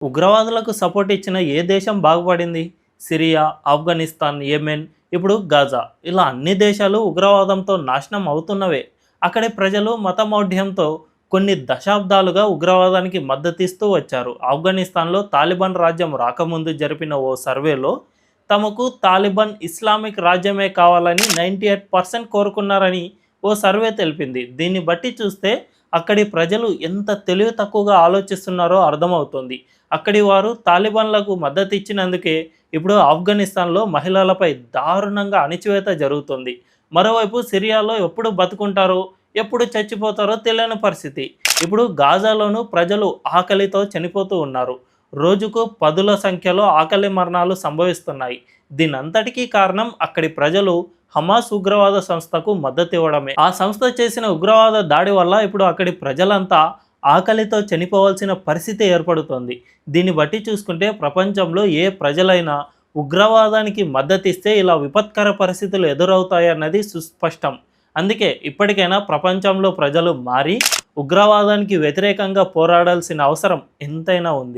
ఉగ్రవాదులకు support ఇచ్చిన ఏ దేశం బాగుపడింది? Syria, Afghanistan, Yemen, ఇప్పుడు గాజా. ఇలా అన్ని దేశాలు ఉగ్రవాదంతో నాశనం అవుతున్నవే. అక్కడి ప్రజలు మతమౌఢ్యంతో కొన్ని దశాబ్దాలుగా ఉగ్రవాదానికి మద్దతిస్తూ వచ్చారు. ఆఫ్ఘనిస్తాన్లో తాలిబాన్ రాజ్యం రాకముందు జరిపిన ఓ సర్వేలో తమకు తాలిబాన్ ఇస్లామిక్ రాజ్యమే కావాలని 98% కోరుకున్నారని ఓ సర్వే తెలిపింది. దీన్ని బట్టి చూస్తే అక్కడి ప్రజలు ఎంత తెలివి తక్కువగా ఆలోచిస్తున్నారో అర్థమవుతుంది. అక్కడి వారు తాలిబాన్లకు మద్దతు ఇచ్చినందుకే ఇప్పుడు ఆఫ్ఘనిస్తాన్లో మహిళలపై దారుణంగా అణిచివేత జరుగుతుంది. మరోవైపు సిరియాలో ఎప్పుడు బతుకుంటారో ఎప్పుడు చచ్చిపోతారో తెలియని పరిస్థితి. ఇప్పుడు గాజాలోనూ ప్రజలు ఆకలితో చనిపోతూ ఉన్నారు. రోజుకు పదుల సంఖ్యలో ఆకలి మరణాలు సంభవిస్తున్నాయి. దీనంతటికీ కారణం అక్కడి ప్రజలు హమాస్ ఉగ్రవాద సంస్థకు మద్దతు ఇవ్వడమే. ఆ సంస్థ చేసిన ఉగ్రవాద దాడి వల్ల ఇప్పుడు అక్కడి ప్రజలంతా ఆకలితో చనిపోవాల్సిన పరిస్థితి ఏర్పడుతోంది. దీన్ని బట్టి చూసుకుంటే ప్రపంచంలో ఏ ప్రజలైనా ఉగ్రవాదానికి మద్దతిస్తే ఇలా విపత్కర పరిస్థితులు ఎదురవుతాయన్నది సుస్పష్టం. అందుకే ఇప్పటికైనా ప్రపంచంలో ప్రజలు మారి ఉగ్రవాదానికి వ్యతిరేకంగా పోరాడాల్సిన అవసరం ఎంతైనా ఉంది.